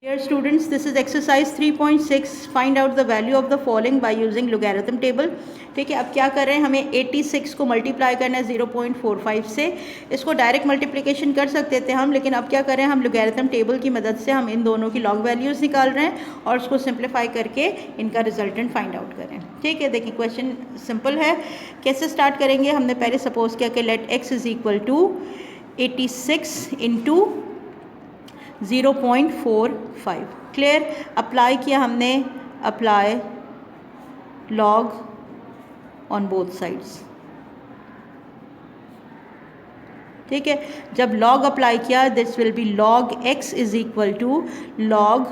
Dear students, this is exercise 3.6. Find out the value of the following by using logarithm table. ठीक है, अब क्या कर रहे हैं, हमें 86 को मल्टीप्लाई करना है 0.45 से. इसको डायरेक्ट मल्टीप्लिकेशन कर सकते थे हम, लेकिन अब क्या कर रहे हैं, हम लोगैरिथम टेबल की मदद से हम इन दोनों की लॉग वैल्यूज़ निकाल रहे हैं और उसको सिंप्लीफाई करके इनका रिजल्टेंट फाइंड आउट करें. ठीक है, देखिए क्वेश्चन सिंपल है. कैसे स्टार्ट करेंगे, हमने पहले सपोज किया कि let x is equal to 86 into 0.45. Clear. Apply किया हमने, apply log on both sides. ठीक है, जब लॉग अप्लाई किया this will be log x is equal to log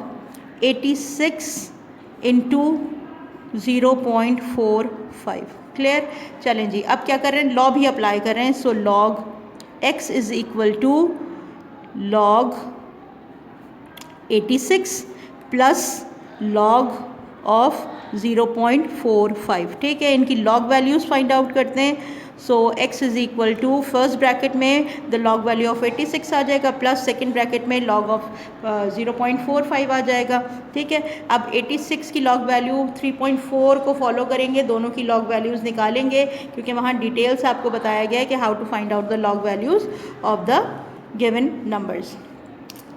86 into 0.45. Clear. चलें जी, अब क्या कर रहे हैं, लॉ भी अप्लाई कर रहे हैं. So log x is equal to log 86 plus log of 0.45. ठीक है, इनकी लॉग वैल्यूज़ फाइंड आउट करते हैं. So x is equal to first bracket में द लॉग वैल्यू ऑफ 86 आ जाएगा, प्लस सेकंड ब्रैकेट में लॉग ऑफ 0.45 आ जाएगा. ठीक है, अब 86 की लॉग वैल्यू 3.4 को फॉलो करेंगे, दोनों की लॉग वैल्यूज़ निकालेंगे क्योंकि वहाँ डिटेल्स आपको बताया गया है कि how to find out the log values of the given numbers.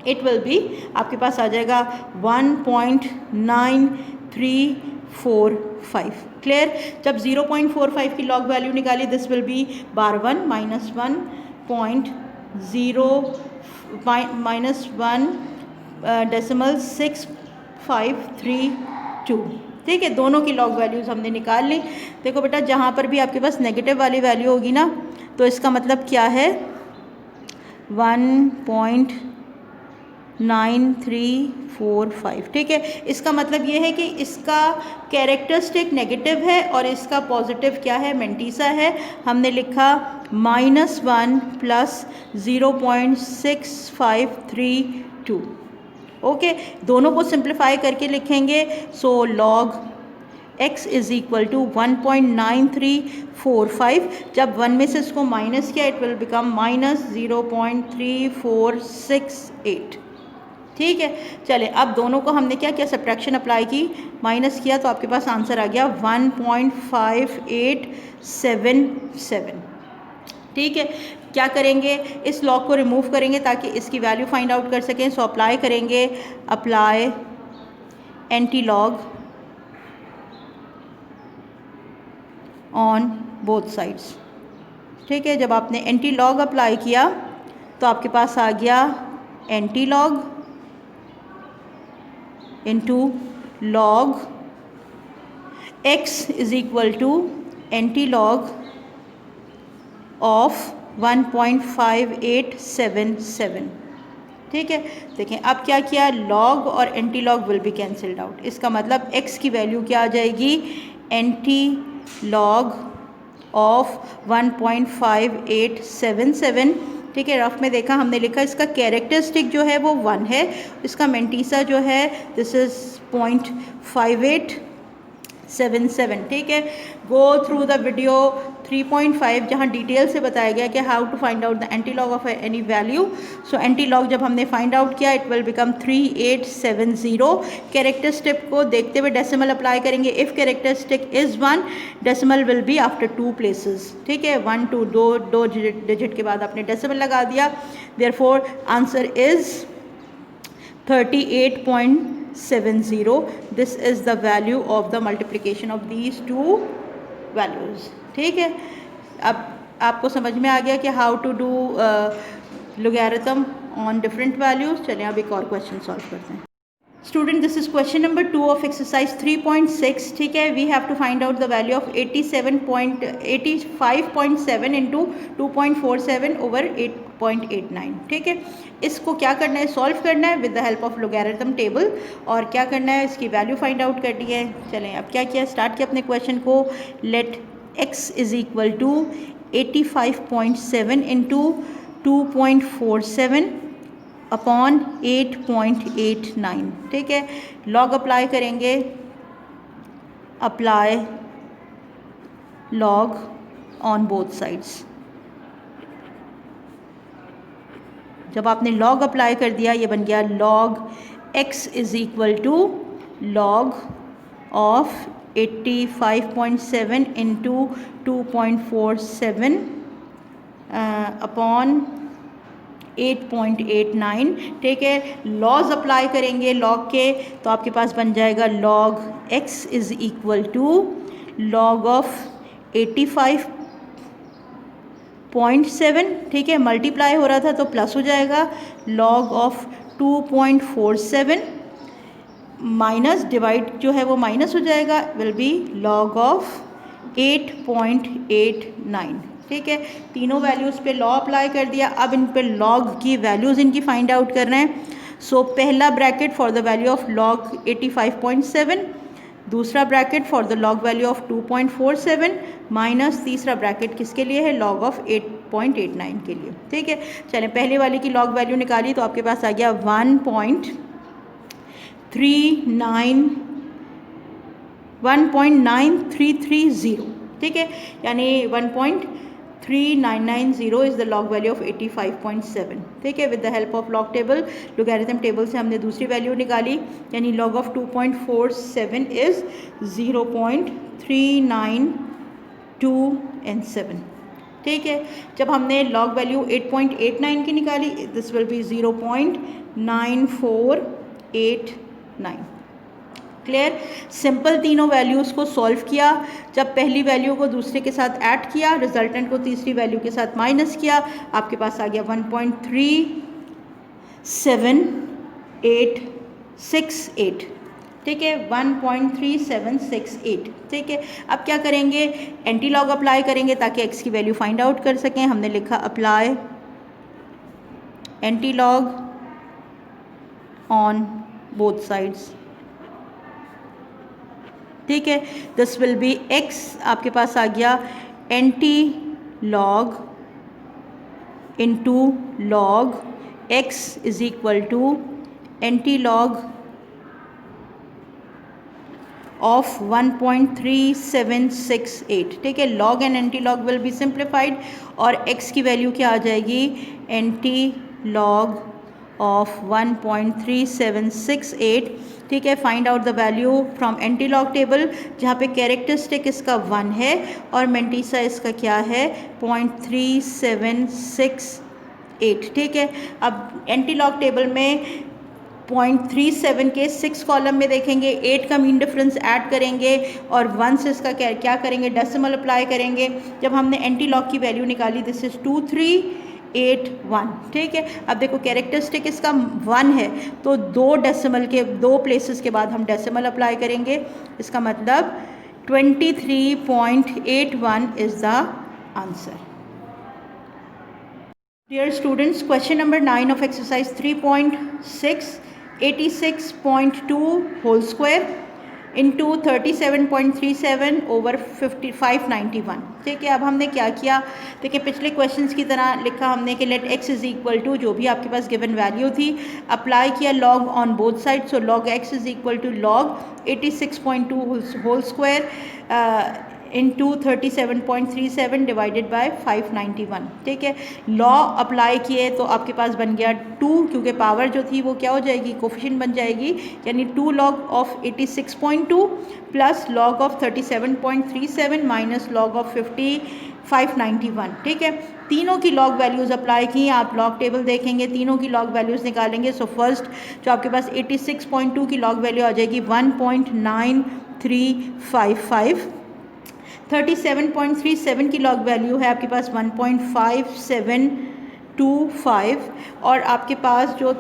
It will be, आपके पास आ जाएगा 1.9345. क्लियर. जब 0.45 की लॉग वैल्यू निकाली this will be bar 1 minus 1.0.6532. ठीक है, दोनों की लॉग वैल्यूज़ हमने निकाल ली. देखो बेटा, जहाँ पर भी आपके पास नेगेटिव वाली वैल्यू होगी ना, तो इसका मतलब क्या है, 1.9345. ठीक है, इसका मतलब ये है कि इसका कैरेक्टरिस्टिक नेगेटिव है और इसका पॉजिटिव क्या है, मेंटीसा है. हमने लिखा -1 प्लस 0.6532. ओके, दोनों को सिंप्लीफाई करके लिखेंगे. So log x is equal to 1.9345. जब 1 में से इसको माइनस किया इट विल बिकम -0.3468. ठीक है, चले अब दोनों को हमने क्या किया, सब्ट्रैक्शन अप्लाई की, माइनस किया, तो आपके पास आंसर आ गया 1.5877. ठीक है, क्या करेंगे, इस लॉग को रिमूव करेंगे ताकि इसकी वैल्यू फाइंड आउट कर सकें. सो अप्लाई करेंगे, apply anti log on both sides. ठीक है, जब आपने एंटी लॉग अप्लाई किया तो आपके पास आ गया anti log into log x is equal to anti log of 1.5877. ठीक है, देखें अब क्या किया, लॉग और anti log will be cancelled out. इसका मतलब x की वैल्यू क्या आ जाएगी, एंटी लॉग ऑफ 1.5877. ठीक है, रफ में देखा हमने लिखा इसका कैरेक्टरिस्टिक जो है वो 1 है, इसका मेंटीसा जो है दिस इज़ 0.5877. ठीक है, गो थ्रू द वीडियो 3.5 जहाँ डिटेल से बताया गया कि how to find out the anti log of any value. So antilog जब हमने फाइंड आउट किया इट विल बिकम 3870. कैरेक्टरिस्टिक को देखते हुए डेसिमल अप्लाई करेंगे. If characteristic is 1 decimal will be after 2 places. ठीक है, 1 2 दो डिजिट के बाद आपने डेसिमल लगा दिया. Therefore answer is 38.70. This is the value of the multiplication of these two values. ठीक है, अब आपको समझ में आ गया कि how to do logarithm on different values. चलें अब एक और क्वेश्चन सॉल्व करते हैं. Student, this is question number 2 of exercise 3.6. ठीक है, we have to find out the value of 85.7 into 2.47 over 8.89. ठीक है, इसको क्या करना है, सॉल्व करना है with the help of logarithm table. और क्या करना है, इसकी वैल्यू फाइंड आउट करनी है. चलें अब क्या किया, स्टार्ट किया अपने क्वेश्चन को. Let x is equal to 85.7 into 2.47 upon 8.89. ठीक है, लॉग अप्लाई करेंगे, apply log on both sides. जब आपने लॉग अप्लाई कर दिया ये बन गया log x is equal to log of 85.7 into 2.47 upon 8.89। ठीक है, लॉज अप्लाई करेंगे लॉग के, तो आपके पास बन जाएगा log x is equal to log of 85.7। ठीक है, मल्टीप्लाई हो रहा था तो प्लस हो जाएगा, लॉग ऑफ 2.47 माइनस डिवाइड जो है वो माइनस हो जाएगा, विल बी लॉग ऑफ 8.89। ठीक है, तीनों वैल्यूज़ पे लॉ अप्लाई कर दिया। अब इन पे लॉग की वैल्यूज़ इनकी फाइंड आउट कर रहे हैं। सो पहला bracket for the value of log 85.7, दूसरा bracket for the log value of 2.47 minus तीसरा ब्रैकेट किसके लिए है, लॉग ऑफ 8.89 के लिए। ठीक है, चलें पहले वाले की लॉग वैल्यू निकाली तो आपके पास आ गया 1.9330। ठीक है, यानी 1.3990 is the log value of 85.7। ठीक है, with the help of log table, logarithm table से हमने दूसरी वैल्यू निकाली, यानी लॉग ऑफ 2.47 इज़ 0.392 ठीक है, जब हमने लॉग वैल्यू 8.89 की निकाली, this will B 0.9489। Clear, simple तीनों वैल्यूज़ को सॉल्व किया, जब पहली वैल्यू को दूसरे के साथ ऐड किया, रिजल्टेंट को तीसरी वैल्यू के साथ माइनस किया, आपके पास आ गया 1.37868। ठीक है, 1.3768। ठीक है, अब क्या करेंगे, एंटी लॉग अप्लाई करेंगे ताकि x की वैल्यू फाइंड आउट कर सकें। हमने लिखा apply anti log on both sides. ठीक है, दिस विल बी x, आपके पास आ गया anti log into log x is equal to anti log of 1.3768। ठीक है, log and anti log will be simplified और x की वैल्यू क्या आ जाएगी, एंटी लॉग ऑफ 1.3768। ठीक है, find out the value from anti log table, जहाँ पे कैरेक्टरिस्टिक इसका 1 है और मेंटिसा इसका क्या है, 0.3768। ठीक है, अब एंटी लॉग टेबल में 0.37 के 6 कॉलम में देखेंगे, 8 का मीन डिफरेंस ऐड करेंगे और 1 से इसका क्या करेंगे, डेसिमल अप्लाई करेंगे। जब हमने एंटी लॉग की वैल्यू निकाली, दिस इज़ 2381। ठीक है, अब देखो कैरेक्टरिस्टिक इसका 1 है तो 2 डेसिमल के 2 प्लेसेस के बाद हम डेसिमल अप्लाई करेंगे, इसका मतलब 23.81 is the answer. Dear students, question number 9 of exercise 3.6, 86.2 whole square into 37.37 over 591। ठीक है, अब हमने क्या किया, देखिए पिछले क्वेश्चंस की तरह लिखा हमने कि let x is equal to जो भी आपके पास गिवन वैल्यू थी, अप्लाई किया log on both side, so log x is equal to log 86.2 whole square into 37.37 divided by 591। ठीक है, लॉ अप्लाई किए तो आपके पास बन गया 2, क्योंकि पावर जो थी वो क्या हो जाएगी, कोफिशिएंट बन जाएगी, यानी 2 log of 86.2 plus log of 37.37 minus log of 591। ठीक है, तीनों की लॉग वैल्यूज़ अप्लाई की, आप लॉग टेबल देखेंगे, तीनों की लॉग वैल्यूज़ निकालेंगे। सो फर्स्ट जो आपके पास 86.2 की लॉग वैल्यू आ जाएगी 1.9355, 37.37 की लॉग वैल्यू है आपके पास 1.5725 और आपके पास जो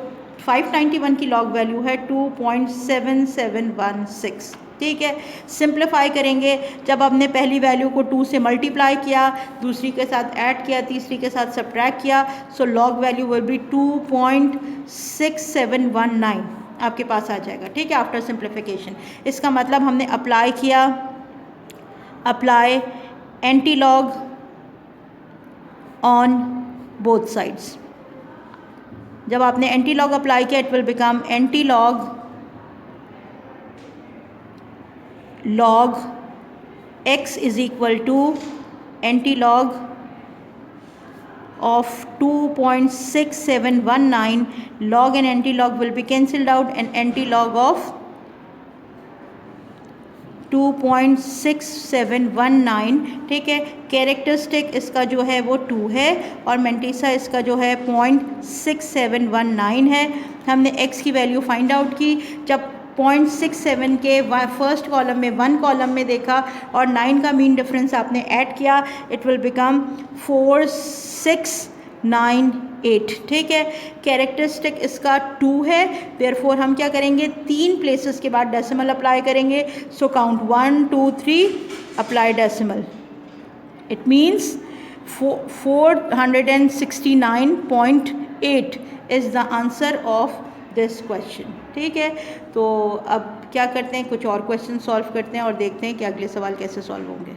591 की लॉग वैल्यू है 2.7716। ठीक है, सिंप्लीफाई करेंगे, जब आपने पहली वैल्यू को 2 से मल्टीप्लाई किया, दूसरी के साथ ऐड किया, तीसरी के साथ सब्ट्रैक्ट किया, so log value will be 2.6719 आपके पास आ जाएगा। ठीक है, आफ्टर सिंप्लीफिकेशन, इसका मतलब हमने अप्लाई किया, apply anti log on both sides. जब आपने एंटी लॉग अप्लाई किया, it will become anti log log x is equal to anti log of 2.6719, log and anti-log will be cancelled out and anti-log of 2.6719, ठीक है। Characteristic इसका जो है वो 2 है और मेंटिसा इसका जो है 0.6719 है। हमने x की वैल्यू फाइंड आउट की, जब 0.67 के फर्स्ट कॉलम में 1 कॉलम में देखा और 9 का मीन डिफरेंस आपने ऐड किया, इट विल बिकम 4698, ठीक है। कैरेक्टरिस्टिक इसका 2 है, देयरफॉर हम क्या करेंगे, 3 प्लेसेस के बाद डेसिमल अप्लाई करेंगे। So count 1 2 3, apply decimal, it means 469.8 is the answer of this question, ठीक है। तो अब क्या करते हैं, कुछ और क्वेश्चन सॉल्व करते हैं और देखते हैं कि अगले सवाल कैसे सॉल्व होंगे।